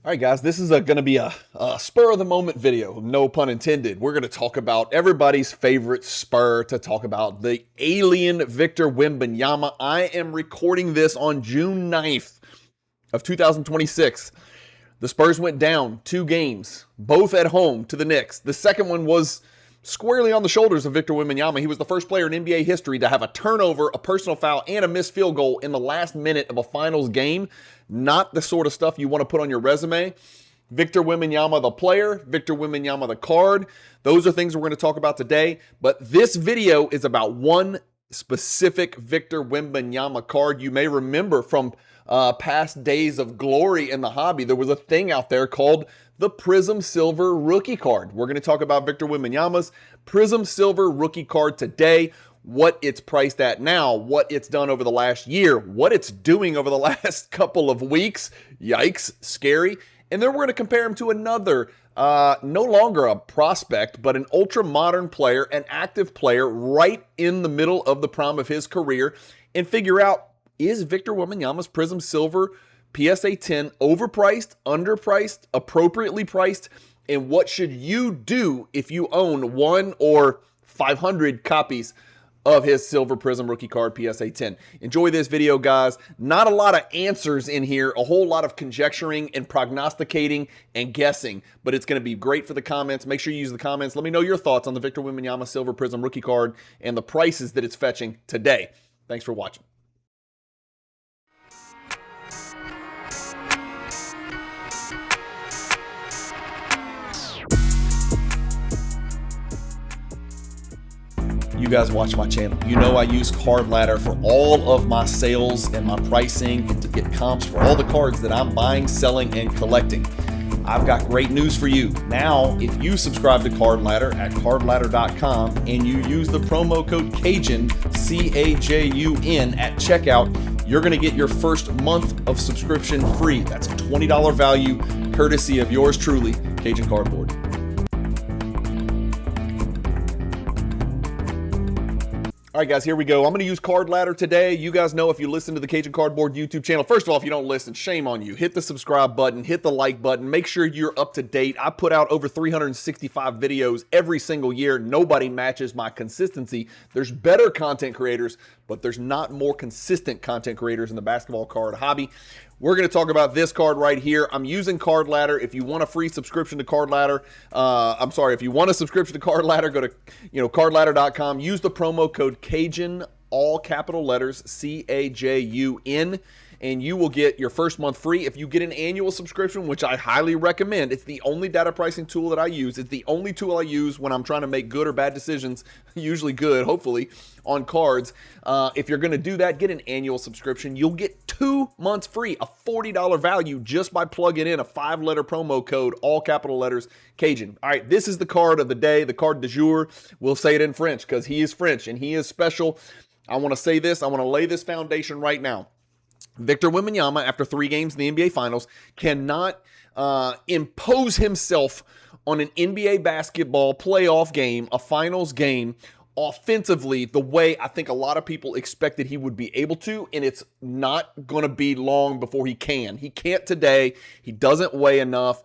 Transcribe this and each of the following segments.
All right, guys, this is going to be a spur of the moment video, no pun intended. We're going to talk about everybody's favorite spur to talk about, the alien Victor Wembanyama. I am recording this on June 9th of 2026. The Spurs went down 2 games, both at home to the Knicks. The second one was squarely on the shoulders of Victor Wembanyama. He was the first player in NBA history to have a turnover, a personal foul, and a missed field goal in the last minute of a finals game. Not the sort of stuff you want to put on your resume. Victor Wembanyama, the player. Victor Wembanyama, the card. Those are things we're going to talk about today. But this video is about one specific Victor Wembanyama card. You may remember from past days of glory in the hobby, there was a thing out there called the Prizm Silver Rookie Card. We're going to talk about Victor Wembanyama's Prizm Silver Rookie Card today, what it's priced at now, what it's done over the last year, what it's doing over the last couple of weeks. Yikes, scary. And then we're going to compare him to another, no longer a prospect, but an ultra-modern player, an active player right in the middle of the prime of his career, and figure out, is Victor Wembanyama's Prizm Silver PSA 10 overpriced, underpriced, appropriately priced, and what should you do if you own 1 or 500 copies of his Silver Prizm Rookie Card PSA 10. Enjoy this video, guys. Not a lot of answers in here, a whole lot of conjecturing and prognosticating and guessing, but it's going to be great for the comments. Make sure you use the comments. Let me know your thoughts on the Victor Wembanyama Silver Prizm Rookie Card and the prices that it's fetching today. Thanks for watching. You guys watch my channel. You know I use Card Ladder for all of my sales and my pricing and to get comps for all the cards that I'm buying, selling, and collecting. I've got great news for you. Now, if you subscribe to Card Ladder at cardladder.com and you use the promo code Cajun, C-A-J-U-N, at checkout, you're going to get your first month of subscription free. That's a $20 value, courtesy of yours truly, Cajun Cardboard. All right, guys, here we go. I'm going to use Card Ladder today. You guys know, if you listen to the Cajun Cardboard YouTube channel, first of all, if you don't listen, shame on you. Hit the subscribe button, hit the like button. Make sure you're up to date. I put out over 365 videos every single year. Nobody matches my consistency. There's better content creators, but there's not more consistent content creators in the basketball card hobby. We're going to talk about this card right here. I'm using Card Ladder. If you want a free subscription to Card Ladder, if you want a subscription to Card Ladder, go to cardladder.com. Use the promo code Cajun, all capital letters, C-A-J-U-N, and you will get your first month free. If you get an annual subscription, which I highly recommend, it's the only data pricing tool that I use. It's the only tool I use when I'm trying to make good or bad decisions, usually good, hopefully, on cards. If you're going to do that, get an annual subscription. You'll get 2 months free, a $40 value, just by plugging in a 5-letter promo code, all capital letters, Cajun. All right, this is the card of the day, the card du jour. We'll say it in French because he is French and he is special. I want to say this. I want to lay this foundation right now. Victor Wembanyama, after 3 games in the NBA Finals, cannot impose himself on an NBA basketball playoff game, a finals game, offensively the way I think a lot of people expected he would be able to, and it's not going to be long before he can. He can't today. He doesn't weigh enough.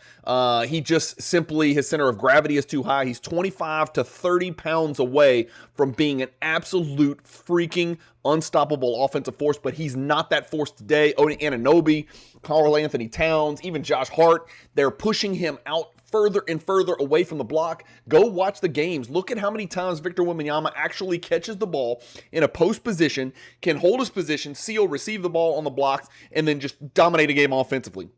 He just simply, his center of gravity is too high. He's 25 to 30 pounds away from being an absolute freaking unstoppable offensive force, but he's not that force today. Odin Anunoby, Karl Anthony Towns, even Josh Hart, they're pushing him out further and further away from the block. Go watch the games. Look at how many times Victor Wembanyama actually catches the ball in a post position, can hold his position, seal, receive the ball on the blocks, and then just dominate a game offensively.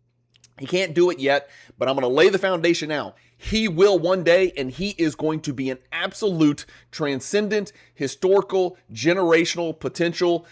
He can't do it yet, but I'm going to lay the foundation now. He will one day, and he is going to be an absolute, transcendent, historical, generational, potential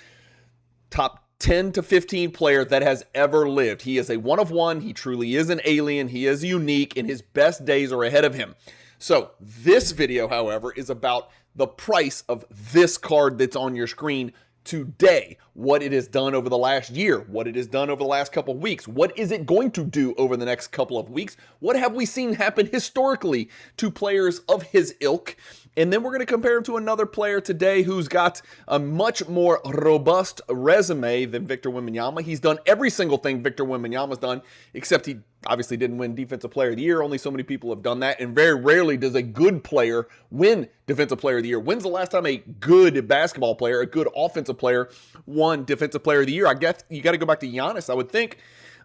top 10 to 15 player that has ever lived. He is a one of one. He truly is an alien. He is unique, and his best days are ahead of him. So this video, however, is about the price of this card that's on your screen today, what it has done over the last year, what it has done over the last couple of weeks, what is it going to do over the next couple of weeks, what have we seen happen historically to players of his ilk, And then we're going to compare him to another player today who's got a much more robust resume than Victor Wembanyama. He's done every single thing Victor Wembanyama's done, except he obviously didn't win Defensive Player of the Year. Only so many people have done that, and very rarely does a good player win Defensive Player of the Year. When's the last time a good basketball player, a good offensive player, won Defensive Player of the Year? I guess you got to go back to Giannis, I would think.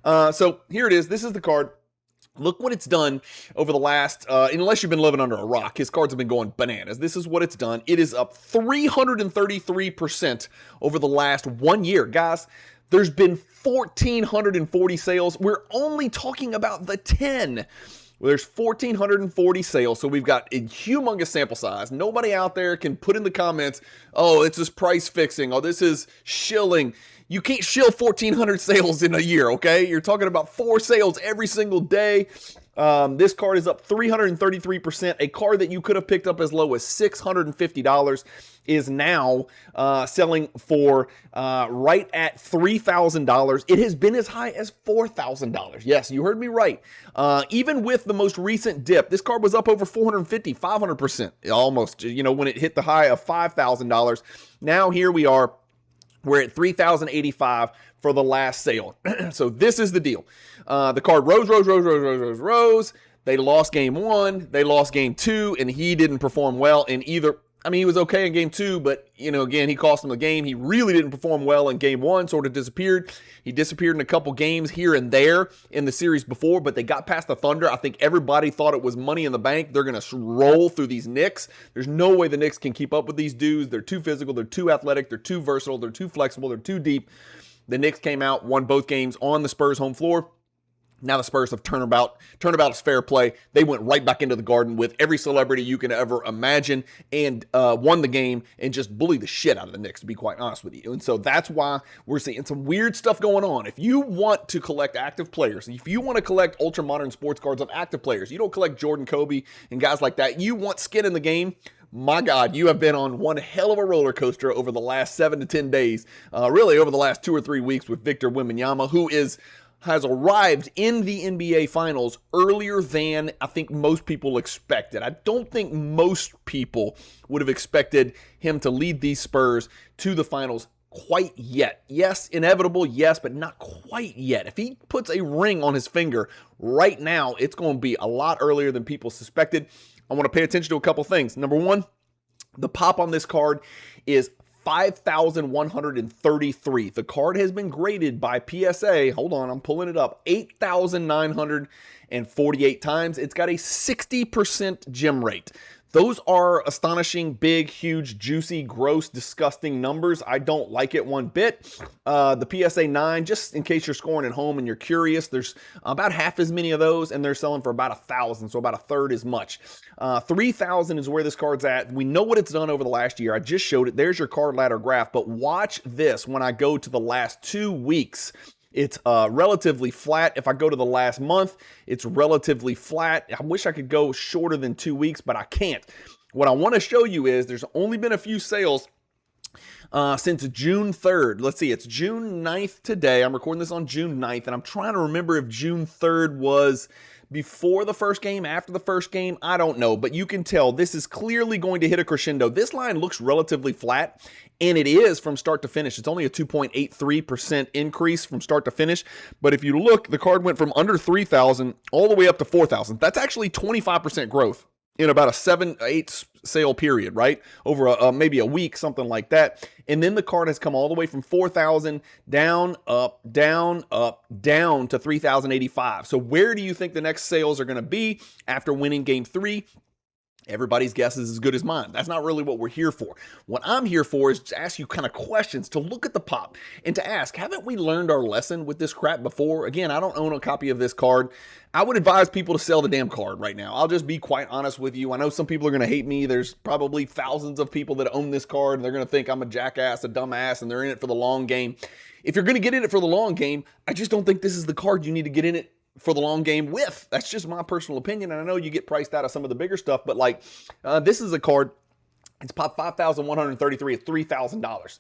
So here it is. This is the card. Look what it's done over the last, unless you've been living under a rock, his cards have been going bananas. This is what it's done. It is up 333% over the last 1 year. Guys, there's been 1,440 sales. We're only talking about the 10. Well, there's 1,440 sales, so we've got a humongous sample size. Nobody out there can put in the comments, oh, it's just price fixing. Oh, this is shilling. You can't shill 1,400 sales in a year, okay? You're talking about 4 sales every single day. This card is up 333%. A card that you could have picked up as low as $650 is now selling for right at $3,000. It has been as high as $4,000. Yes, you heard me right. Even with the most recent dip, this card was up over 450, 500%. Almost, you know, when it hit the high of $5,000. Now here we are. We're at $3,085 for the last sale. So this is the deal. The card rose. They lost game 1. They lost game 2, and he didn't perform well in either. I mean, he was okay in game 2, but, you know, again, he cost him the game. He really didn't perform well in game 1, sort of disappeared. He disappeared in a couple games here and there in the series before, but they got past the Thunder. I think everybody thought it was money in the bank. They're going to roll through these Knicks. There's no way the Knicks can keep up with these dudes. They're too physical. They're too athletic. They're too versatile. They're too flexible. They're too deep. The Knicks came out, won both games on the Spurs home floor. Now the Spurs have turnabout is fair play. They went right back into the Garden with every celebrity you can ever imagine and won the game and just bullied the shit out of the Knicks, to be quite honest with you. And so that's why we're seeing some weird stuff going on. If you want to collect active players, if you want to collect ultra modern sports cards of active players, you don't collect Jordan, Kobe, and guys like that. You want skin in the game. My God, you have been on one hell of a roller coaster over the last 7 to 10 days, really over the last 2 or 3 weeks with Victor Wembanyama, who has arrived in the NBA Finals earlier than I think most people expected. I don't think most people would have expected him to lead these Spurs to the Finals quite yet. Yes, inevitable, yes, but not quite yet. If he puts a ring on his finger right now, it's going to be a lot earlier than people suspected. I want to pay attention to a couple things. Number one, the pop on this card is 5,133. The card has been graded by PSA. Hold on, I'm pulling it up. 8,948 times. It's got a 60% gem rate. Those are astonishing, big, huge, juicy, gross, disgusting numbers. I don't like it one bit. The PSA 9, just in case you're scoring at home and you're curious, there's about half as many of those, and they're selling for about 1,000, so about a third as much. 3,000 is where this card's at. We know what it's done over the last year. I just showed it. There's your card ladder graph, but watch this when I go to the last 2 weeks. It's relatively flat. If I go to the last month, it's relatively flat. I wish I could go shorter than 2 weeks, but I can't. What I want to show you is there's only been a few sales since June 3rd. Let's see, it's June 9th today. I'm recording this on June 9th, and I'm trying to remember if June 3rd was before the first game, after the first game. I don't know, but you can tell this is clearly going to hit a crescendo. This line looks relatively flat, and it is from start to finish. It's only a 2.83% increase from start to finish. But if you look, the card went from under 3,000 all the way up to 4,000. That's actually 25% growth in about a 7-8 sale period, right? Over maybe a week, something like that. And then the card has come all the way from 4,000 down, up, down to 3,085. So where do you think the next sales are going to be after winning game 3? Everybody's guess is as good as mine. That's not really what we're here for. What I'm here for is to ask you kind of questions, to look at the pop, and to ask, haven't we learned our lesson with this crap before? Again, I don't own a copy of this card. I would advise people to sell the damn card right now. I'll just be quite honest with you. I know some people are going to hate me. There's probably thousands of people that own this card, and they're going to think I'm a jackass, a dumbass, and they're in it for the long game. If you're going to get in it for the long game, I just don't think this is the card you need to get in it for the long game with. That's just my personal opinion, and I know you get priced out of some of the bigger stuff, but like this is a card, it's popped 5,133 at $3,000.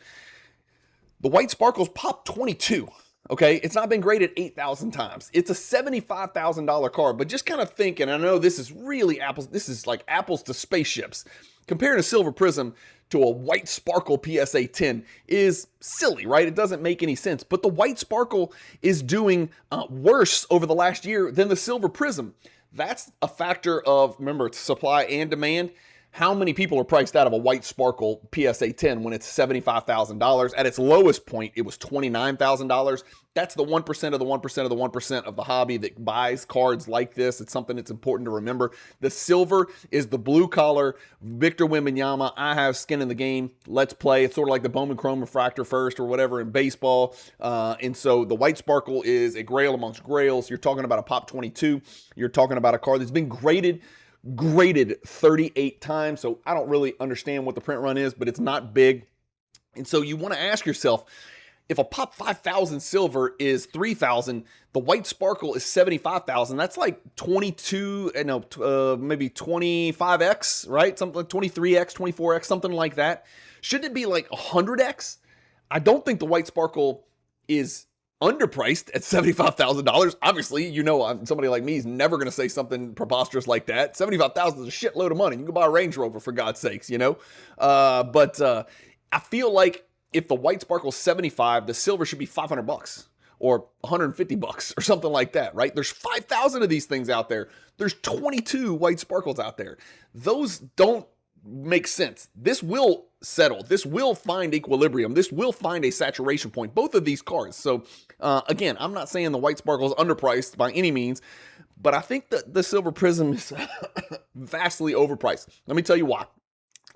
The white sparkles popped 22. Okay, it's not been graded 8,000 times. It's a $75,000 card, but just kind of thinking, I know this is really apples, this is like apples to spaceships. Comparing a silver Prizm to a white sparkle PSA 10 is silly, right? It doesn't make any sense. But the white sparkle is doing worse over the last year than the silver Prizm. That's a factor of, remember, it's supply and demand. How many people are priced out of a white sparkle PSA 10 when it's $75,000? At its lowest point, it was $29,000. That's the 1% of the 1% of the 1% of the hobby that buys cards like this. It's something that's important to remember. The silver is the blue collar Victor Wembanyama. I have skin in the game. Let's play. It's sort of like the Bowman Chrome Refractor first or whatever in baseball. And so the white sparkle is a grail amongst grails. You're talking about a Pop 22. You're talking about a card that's been graded 38 times. So I don't really understand what the print run is, but it's not big. And so you want to ask yourself, if a Pop 5,000 silver is 3,000, the white sparkle is 75,000. That's like 22, maybe 25x, right? Something like 23x, 24x, something like that. Shouldn't it be like 100x? I don't think the white sparkle is underpriced at $75,000. Obviously, somebody like me is never going to say something preposterous like that. $75,000 is a shitload of money. You can buy a Range Rover for God's sakes, But I feel like if the white sparkle's 75, the silver should be $500 or $150 or something like that, right? There's 5,000 of these things out there. There's 22 white sparkles out there. Those don't make sense. This will settle. This will find equilibrium. This will find a saturation point, both of these cards. So again, I'm not saying the white sparkle is underpriced by any means, but I think that the silver Prizm is vastly overpriced. Let me tell you why.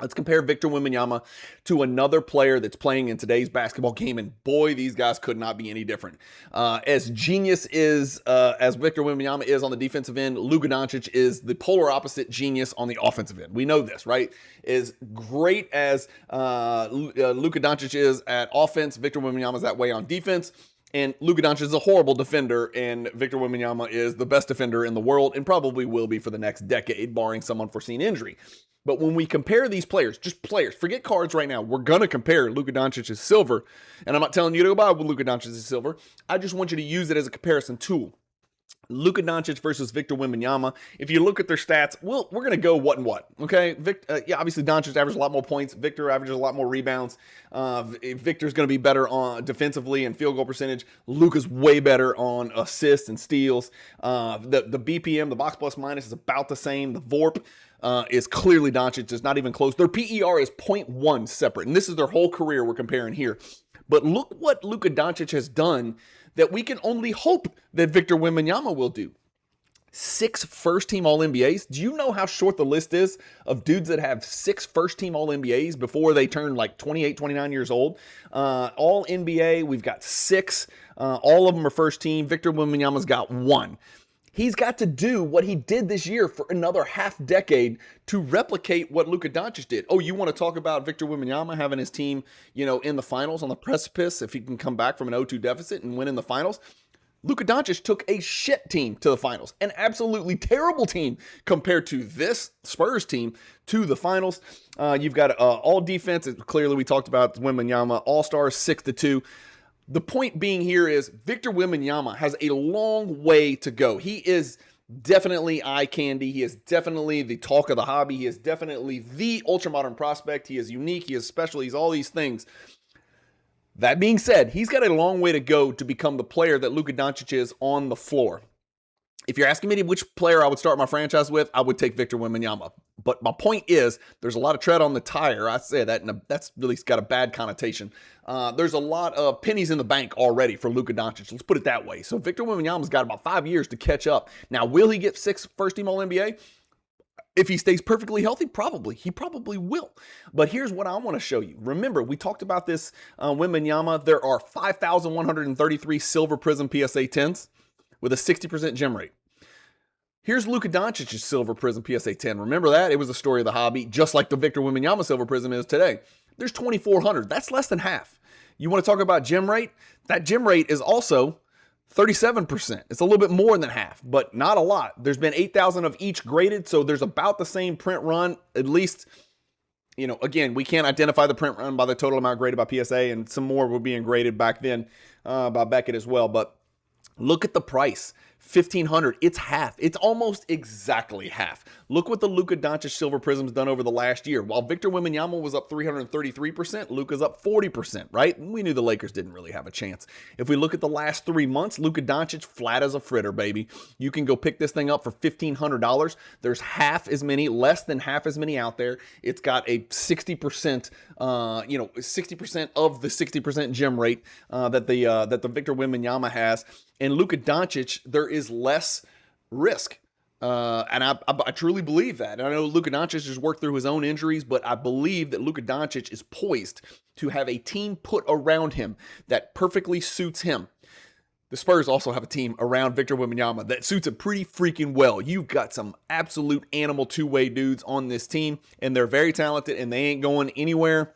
Let's compare Victor Wembanyama to another player that's playing in today's basketball game, and boy, these guys could not be any different. As genius as Victor Wembanyama is on the defensive end, Luka Doncic is the polar opposite genius on the offensive end. We know this, right? As great as Luka Doncic is at offense, Victor Wembanyama is that way on defense. And Luka Doncic is a horrible defender, and Victor Wembanyama is the best defender in the world and probably will be for the next decade, barring some unforeseen injury. But when we compare these players, just players, forget cards right now. We're going to compare Luka Doncic's silver. And I'm not telling you to go buy Luka Doncic's silver. I just want you to use it as a comparison tool. Luka Doncic versus Victor Wembanyama. If you look at their stats, we're going to go what and what. Okay, obviously Doncic averages a lot more points. Victor averages a lot more rebounds. Victor's going to be better on defensively and field goal percentage. Luka's way better on assists and steals. The BPM, the box plus minus, is about the same. The VORP is clearly Doncic. It's not even close. Their PER is 0.1 separate, and this is their whole career we're comparing here. But look what Luka Doncic has done that we can only hope that Victor Wembanyama will do. 6 first-team All-NBAs. Do you know how short the list is of dudes that have 6 first-team All-NBAs before they turn like 28, 29 years old? All-NBA, we've got 6. All of them are first-team. Victor Wembanyama's got 1. He's got to do what he did this year for another half decade to replicate what Luka Doncic did. Oh, you want to talk about Victor Wembanyama having his team, in the finals on the precipice if he can come back from an 0-2 deficit and win in the finals? Luka Doncic took a shit team to the finals, an absolutely terrible team compared to this Spurs team to the finals. You've got all defense. Clearly, we talked about Wembanyama, all-stars 6-2. The point being here is Victor Wembanyama has a long way to go. He is definitely eye candy. He is definitely the talk of the hobby. He is definitely the ultra-modern prospect. He is unique. He is special. He's all these things. That being said, he's got a long way to go to become the player that Luka Doncic is on the floor. If you're asking me which player I would start my franchise with, I would take Victor Wembanyama. But my point is, there's a lot of tread on the tire. I say that, and that's really got a bad connotation. There's a lot of pennies in the bank already for Luka Doncic. Let's put it that way. So Victor Wembanyama's got about 5 years to catch up. Now, will he get 6 first-team All-NBA? If he stays perfectly healthy, probably. He probably will. But here's what I want to show you. Remember, we talked about this Wembanyama. There are 5,133 silver Prizm PSA 10s with a 60% gem rate. Here's Luka Doncic's silver Prizm PSA 10. Remember that? It was a story of the hobby, just like the Victor Wembanyama silver Prizm is today. There's 2,400. That's less than half. You want to talk about gem rate? That gem rate is also 37%. It's a little bit more than half, but not a lot. There's been 8,000 of each graded, so there's about the same print run, at least again, we can't identify the print run by the total amount graded by PSA, and some more were being graded back then by Beckett as well. But look at the price. $1,500. It's half. It's almost exactly half. Look what the Luka Doncic Silver Prizm's done over the last year. While Victor Wembanyama was up 333%, Luka's up 40%, right? We knew the Lakers didn't really have a chance. If we look at the last 3 months, Luka Doncic flat as a fritter, baby. You can go pick this thing up for $1,500. There's less than half as many out there. It's got a 60%, 60% of the 60% gem rate that the Victor Wembanyama has. And Luka Doncic, there is less risk. And I truly believe that. And I know Luka Doncic has worked through his own injuries, but I believe that Luka Doncic is poised to have a team put around him that perfectly suits him. The Spurs also have a team around Victor Wembanyama that suits him pretty freaking well. You've got some absolute animal two-way dudes on this team, and they're very talented, and they ain't going anywhere.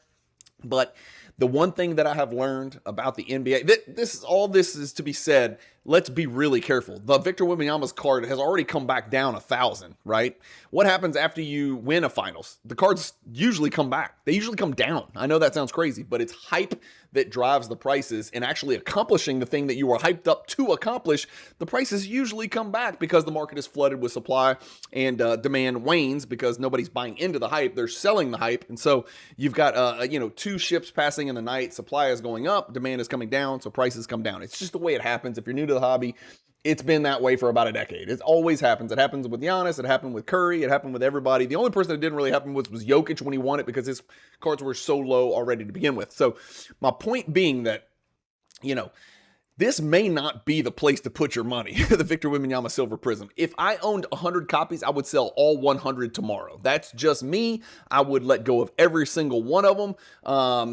But the one thing that I have learned about the NBA, all this is to be said, let's be really careful. The Victor Wembanyama's card has already come back down 1,000, right? What happens after you win a finals? The cards usually come back. They usually come down. I know that sounds crazy, but it's hype that drives the prices, and actually accomplishing the thing that you were hyped up to accomplish, the prices usually come back because the market is flooded with supply, and demand wanes because nobody's buying into the hype. They're selling the hype. And so you've got, two ships passing in the night. Supply is going up, demand is coming down, so prices come down. It's just the way it happens. If you're new to the hobby, it's been that way for about a decade. It always happens. It happens with Giannis. It happened with Curry. It happened with everybody. The only person that didn't really happen was Jokic when he won it, because his cards were so low already to begin with. So my point being that, this may not be the place to put your money, the Victor Wembanyama Silver Prizm. If I owned 100 copies, I would sell all 100 tomorrow. That's just me. I would let go of every single one of them.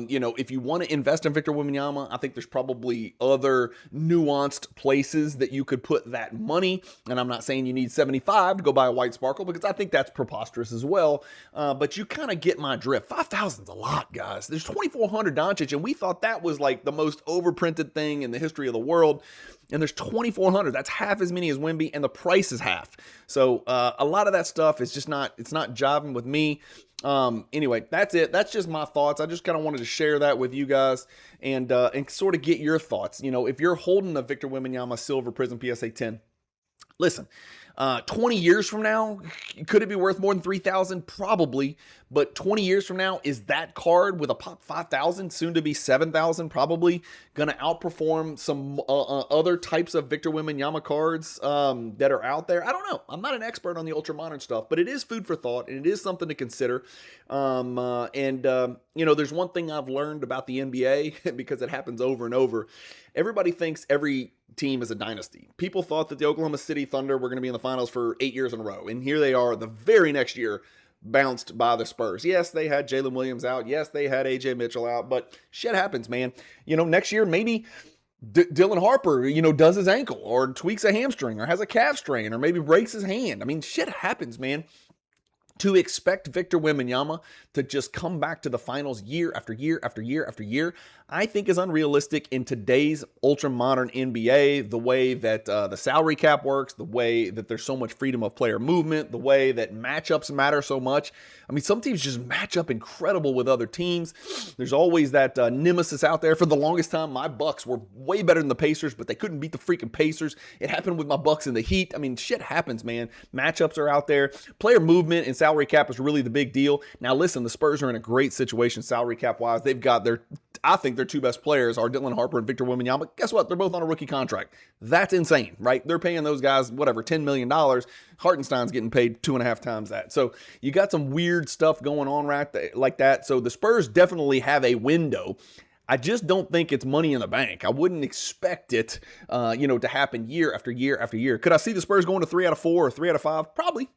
If you want to invest in Victor Wembanyama, I think there's probably other nuanced places that you could put that money. And I'm not saying you need 75 to go buy a white sparkle, because I think that's preposterous as well. But you kind of get my drift. 5,000 is a lot, guys. There's 2,400 Doncic, and we thought that was like the most overprinted thing in the history of the world, and there's 2,400. That's half as many as Wemby, and the price is half. So a lot of that stuff is just not jiving with me. Anyway, that's it. That's just my thoughts. I just kind of wanted to share that with you guys, and sort of get your thoughts. If you're holding the Victor Wembanyama Silver Prizm PSA 10, listen, 20 years from now, could it be worth more than 3,000? Probably. But 20 years from now, is that card with a pop 5,000, soon to be 7,000, probably going to outperform some other types of Victor Wembanyama cards that are out there? I don't know. I'm not an expert on the ultra modern stuff, but it is food for thought, and it is something to consider. There's one thing I've learned about the NBA, because it happens over and over. Everybody thinks every team is a dynasty. People thought that the Oklahoma City Thunder were going to be in the finals for 8 years in a row, and here they are the very next year, bounced by the Spurs. Yes, they had Jalen Williams out. Yes, they had AJ Mitchell out, but shit happens, man. Next year, maybe Dylan Harper, does his ankle, or tweaks a hamstring, or has a calf strain, or maybe breaks his hand. I mean, shit happens, man. To expect Victor Wembanyama to just come back to the finals year after year after year after year, I think is unrealistic in today's ultra-modern NBA, the way that the salary cap works, the way that there's so much freedom of player movement, the way that matchups matter so much. I mean, some teams just match up incredible with other teams. There's always that nemesis out there. For the longest time, my Bucks were way better than the Pacers, but they couldn't beat the freaking Pacers. It happened with my Bucks in the Heat. I mean, shit happens, man. Matchups are out there. Player movement and salary cap is really the big deal. Now, listen, the Spurs are in a great situation salary cap-wise. They've got I think their two best players are Dylan Harper and Victor Wembanyama. Guess what? They're both on a rookie contract. That's insane, right? They're paying those guys, $10 million. Hartenstein's getting paid 2.5 times that. So you got some weird stuff going on like that. So the Spurs definitely have a window. I just don't think it's money in the bank. I wouldn't expect it, to happen year after year after year. Could I see the Spurs going to 3 out of 4 or 3 out of 5? Probably.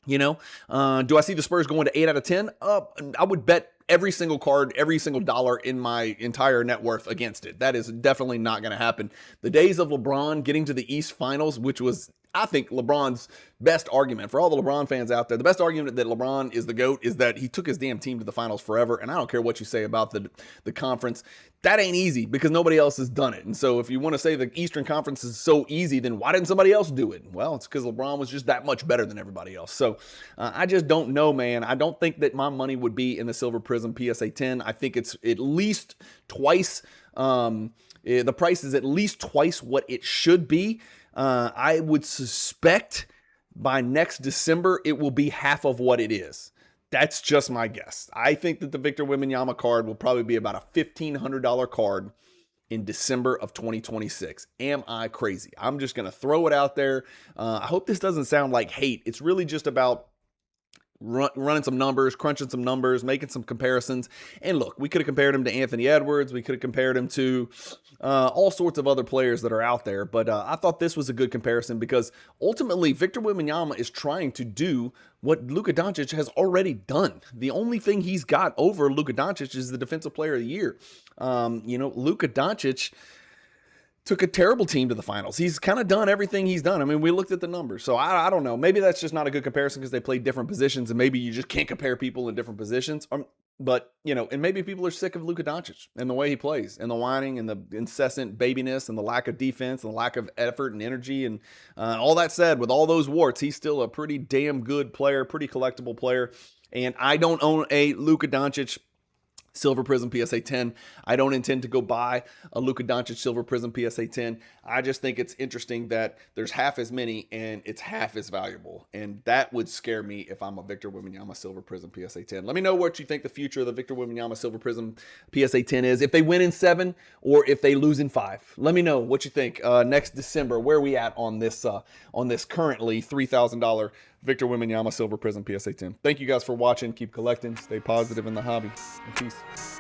Do I see the Spurs going to 8 out of 10? I would bet every single card, every single dollar in my entire net worth against it. That is definitely not going to happen. The days of LeBron getting to the East Finals, which was I think LeBron's best argument, for all the LeBron fans out there, the best argument that LeBron is the GOAT is that he took his damn team to the finals forever. And I don't care what you say about the conference. That ain't easy because nobody else has done it. And so if you want to say the Eastern Conference is so easy, then why didn't somebody else do it? Well, it's because LeBron was just that much better than everybody else. So I just don't know, man. I don't think that my money would be in the Silver Prizm PSA 10. I think it's at least twice. The price is at least twice what it should be. I would suspect by next December, it will be half of what it is. That's just my guess. I think that the Victor Wembanyama card will probably be about a $1,500 card in December of 2026. Am I crazy? I'm just going to throw it out there. I hope this doesn't sound like hate. It's really just about running some numbers, crunching some numbers, making some comparisons. And look, we could have compared him to Anthony Edwards. We could have compared him to all sorts of other players that are out there. But I thought this was a good comparison because ultimately Victor Wembanyama is trying to do what Luka Doncic has already done. The only thing he's got over Luka Doncic is the Defensive Player of the Year. Luka Doncic took a terrible team to the finals. He's kind of done everything he's done. I mean, we looked at the numbers. So I don't know. Maybe that's just not a good comparison because they play different positions and maybe you just can't compare people in different positions. But, and maybe people are sick of Luka Doncic and the way he plays and the whining and the incessant babiness and the lack of defense and the lack of effort and energy. And all that said, with all those warts, he's still a pretty damn good player, pretty collectible player. And I don't own a Luka Doncic Silver Prizm PSA 10. I don't intend to go buy a Luka Doncic Silver Prizm PSA 10. I just think it's interesting that there's half as many and it's half as valuable. And that would scare me if I'm a Victor Wembanyama Silver Prizm PSA 10. Let me know what you think the future of the Victor Wembanyama Silver Prizm PSA 10 is. If they win in 7 or if they lose in 5. Let me know what you think next December. Where are we at on this currently $3,000 Victor Wembanyama Silver Prizm PSA 10. Thank you guys for watching. Keep collecting. Stay positive in the hobby. And peace.